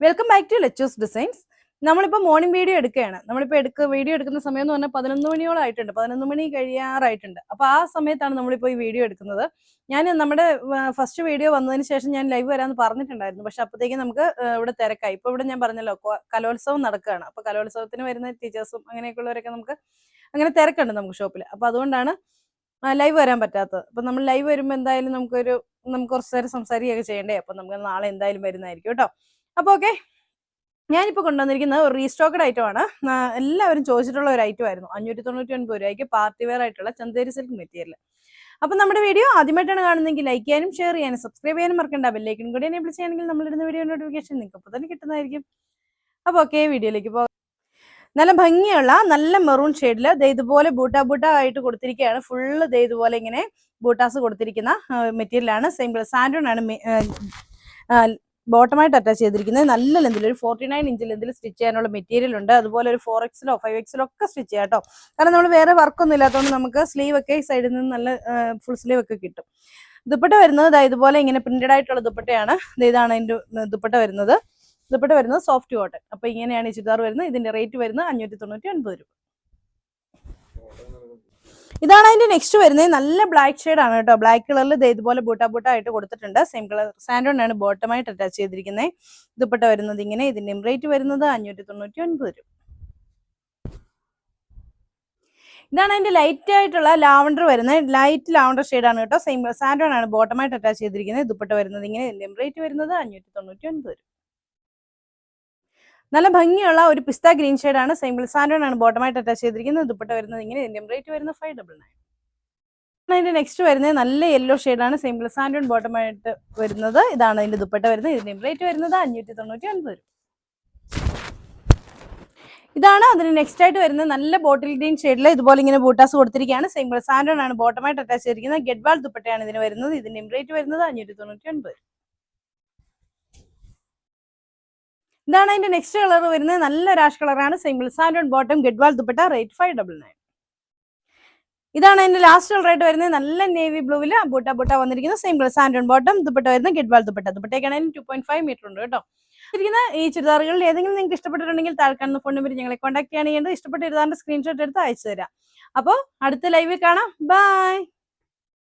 Welcome back to Lechu's designs. നമ്മളിപ്പോൾ morning video എടുക്കുകയാണ്. Video എടുക്കുന്ന സമയം എന്ന് പറഞ്ഞാൽ 11 മണിയോളം ആയിട്ടുണ്ട്, 11 മണി കഴിയാറായിട്ടുണ്ട്. അപ്പോൾ ആ സമയത്താണ് നമ്മളിപ്പോൾ ഈ വീഡിയോ എടുക്കുന്നത്. ഞാൻ നമ്മുടെ ഫസ്റ്റ് വീഡിയോ വന്നതിന് ശേഷം ഞാൻ ലൈവ് വരാമെന്ന് പറഞ്ഞിട്ടുണ്ടായിരുന്നു. പക്ഷെ അപ്പോഴത്തേക്കും നമുക്ക് ഇവിടെ തിരക്കായി. ഇപ്പോൾ ഇവിടെ ഞാൻ പറഞ്ഞല്ലോ കലോത്സവം നടക്കുകയാണ്. അപ്പോൾ കലോത്സവത്തിന് വരുന്ന ടീച്ചേഴ്സും അങ്ങനെയൊക്കെയുള്ളവരൊക്കെ നമുക്ക് അങ്ങനെ തിരക്കുണ്ട് നമുക്ക് ഷോപ്പിൽ. അപ്പോൾ അതുകൊണ്ടാണ് ലൈവ് വരാൻ പറ്റാത്തത്. അപ്പം നമ്മൾ ലൈവ് വരുമ്പോൾ എന്തായാലും നമുക്ക് കുറച്ച് നേരം സംസാരിക്കുകയൊക്കെ ചെയ്യണ്ടേ. അപ്പം നമുക്ക് നാളെ എന്തായാലും വരുന്നതായിരിക്കും കേട്ടോ. അപ്പോൾ ഓക്കെ, ഞാനിപ്പോൾ കൊണ്ടുവന്നിരിക്കുന്നത് ഒരു റീസ്റ്റോക്കഡ് ഐറ്റം ആണ്. എല്ലാവരും ചോദിച്ചിട്ടുള്ള ഒരു ഐറ്റം ആയിരുന്നു. 599 രൂപയ്ക്ക് പാർട്ടി വെയർ ആയിട്ടുള്ള ചന്തേരി സിൽക്ക് മെറ്റീരിയൽ. അപ്പം നമ്മുടെ വീഡിയോ ആദ്യമായിട്ടാണ് കാണുന്നതെങ്കിൽ ലൈക്ക് ചെയ്യാനും ഷെയർ ചെയ്യാനും സബ്സ്ക്രൈബ് ചെയ്യാനും മറക്കണ്ട. ബെല്ലൈക്കൺ കൂടി എനേബിൾ ചെയ്യുകയാണെങ്കിൽ നമ്മളിടുന്ന വീഡിയോ നോട്ടിഫിക്കേഷൻ നിങ്ങൾക്ക് അപ്പോൾ തന്നെ കിട്ടുന്നതായിരിക്കും. അപ്പോൾ ഓക്കെ, വീഡിയോയിലേക്ക് പോകാം. നല്ല ഭംഗിയുള്ള നല്ല മെറൂൺ ഷെയ്ഡിൽ ഇതുപോലെ ബൂട്ട ആയിട്ട് കൊടുത്തിരിക്കുകയാണ്. ഫുള്ള് ഇതുപോലെ ഇങ്ങനെ ബൂട്ടാസ് കൊടുത്തിരിക്കുന്ന മെറ്റീരിയലാണ്. സെയിം സാൻഡോൺ ആണ് ബോട്ടമായിട്ട് അറ്റാച്ച് ചെയ്തിരിക്കുന്നത്. നല്ല ലെന്തിൽ ഒരു 49 ഇഞ്ച് ലെന്തിൽ സ്റ്റിച്ച് ചെയ്യാനുള്ള മെറ്റീരിയൽ ഉണ്ട്. അതുപോലെ ഒരു 4Xലോ 5Xലോ ഒക്കെ സ്റ്റിച്ച് ചെയ്യാം കേട്ടോ. കാരണം നമ്മൾ വേറെ വർക്കൊന്നും ഇല്ലാത്തതുകൊണ്ട് നമുക്ക് സ്ലീവ് ഒക്കെ ഈ സൈഡിൽ നിന്ന് നല്ല ഫുൾ സ്ലീവ് ഒക്കെ കിട്ടും. ദുപ്പട്ട വരുന്നത് ഇതുപോലെ ഇങ്ങനെ പ്രിന്റഡ് ആയിട്ടുള്ള ദുപ്പട്ടയാണ്. ഇതാണ് അതിന്റെ ദുപ്പട്ട വരുന്നത്. Soft cotton. അപ്പൊ ഇങ്ങനെയാണ് ഈ ചുരിദാർ വരുന്നത്. ഇതിന്റെ റേറ്റ് വരുന്നത് 599 രൂപ. ഇതാണ് അതിന്റെ നെക്സ്റ്റ് വരുന്നത്. നല്ല ബ്ലാക്ക് ഷെയ്ഡ് ആണ് കേട്ടോ. ബ്ലാക്ക് കളറിൽ ഇതുപോലെ ബൂട്ട ആയിട്ട് കൊടുത്തിട്ടുണ്ട്. സെയിം കളർ സാൻഡോൺ ആണ് ബോട്ടമായിട്ട് അറ്റാച്ച് ചെയ്തിരിക്കുന്നത്. ദുപ്പട്ട വരുന്നത് ഇങ്ങനെ. ഇതിന്റെ റേറ്റ് വരുന്നത് 599 രൂപ. ഇതാണ് അതിന്റെ ലൈറ്റ് ആയിട്ടുള്ള ലാവണ്ടർ വരുന്നത്. ലൈറ്റ് ലാവണ്ടർ ഷെയ്ഡ് ആണ് കേട്ടോ. സെയിം സാൻഡോൺ ആണ് ബോട്ടമായിട്ട് അറ്റാച്ച് ചെയ്തിരിക്കുന്നത്. ദുപ്പട്ട വരുന്നത് ഇങ്ങനെ. ഇതിന്റെ റേറ്റ് വരുന്നത് 599 രൂപ. നല്ല ഭംഗിയുള്ള ഒരു പിസ്ത ഗ്രീൻ ഷെയ്ഡ് ആണ്. സെയിം സാൻഡോൺ ആണ് ബോട്ടമായിട്ട് അറ്റാച്ച് ചെയ്തിരിക്കുന്നത്. ദുപ്പട്ട വരുന്നത് ഇങ്ങനെ. ഇതിന്റെ റേറ്റ് വരുന്നത് 599. അതിന്റെ നെക്സ്റ്റ് വരുന്നത് നല്ല യെല്ലോ ഷെയ്ഡ് ആണ്. സെയിം സാൻഡോൺ ബോട്ടമായിട്ട് വരുന്നത്. ഇതാണ് അതിന്റെ ദുപ്പട്ട വരുന്നത്. ഇതിന്റെ റേറ്റ് വരുന്നത് 599 രൂപ. ഇതാണ് അതിന് നെക്സ്റ്റ് ആയിട്ട് വരുന്നത്. നല്ല ബോട്ടിൽ ഗ്രീൻ ഷെയ്ഡിൽ ഇതുപോലെ ഇങ്ങനെ ബൂട്ടാസ് കൊടുത്തിരിക്കുകയാണ്. സെയിം സാൻഡോൺ ആണ് ബോട്ടമായിട്ട് അറ്റാച്ച് ചെയ്തിരിക്കുന്നത്. ഗെഡ്വാൾ ദുപ്പട്ടയാണ് ഇതിന് വരുന്നത്. ഇതിന്റെ റേറ്റ് വരുന്നത് 599. ഇതാണ് അതിന്റെ നെക്സ്റ്റ് കളർ വരുന്നത്. നല്ല രാഷ് കളറാണ്. സിംഗിൾ സാൻഡോൺ ബോട്ടം ഗെഡ്വാൾ ദുപ്പട്ട റേറ്റ് 599. ഇതാണ് അതിന്റെ ലാസ്റ്റ് കളറായിട്ട് വരുന്നത്. നല്ല നേവി ബ്ലൂവിൽ ബൂട്ട വന്നിരിക്കുന്നത്. സിംഗിൾ സാൻഡോൺ ബോട്ടം ദുപ്പട്ട വരുന്നത് ഗെഡ്വാൾ ദുപ്പട്ട. ദുപ്പട്ടയ്ക്കാണ് 2.5 മീറ്റർ ഉണ്ട് കേട്ടോ. ഈ ചുരിദാറുകളിൽ ഏതെങ്കിലും നിങ്ങൾക്ക് ഇഷ്ടപ്പെട്ടിട്ടുണ്ടെങ്കിൽ താഴെ കാണുന്ന ഫോൺ നമ്പർ ഞങ്ങളെ കോൺടാക്ട് ചെയ്യേണ്ടത്. ഇഷ്ടപ്പെട്ട ചുരിദാറിന്റെ സ്ക്രീൻഷോട്ട് എടുത്ത് അയച്ചു തരാം. അപ്പോൾ അടുത്ത ലൈവിൽ കാണാം. ബൈ.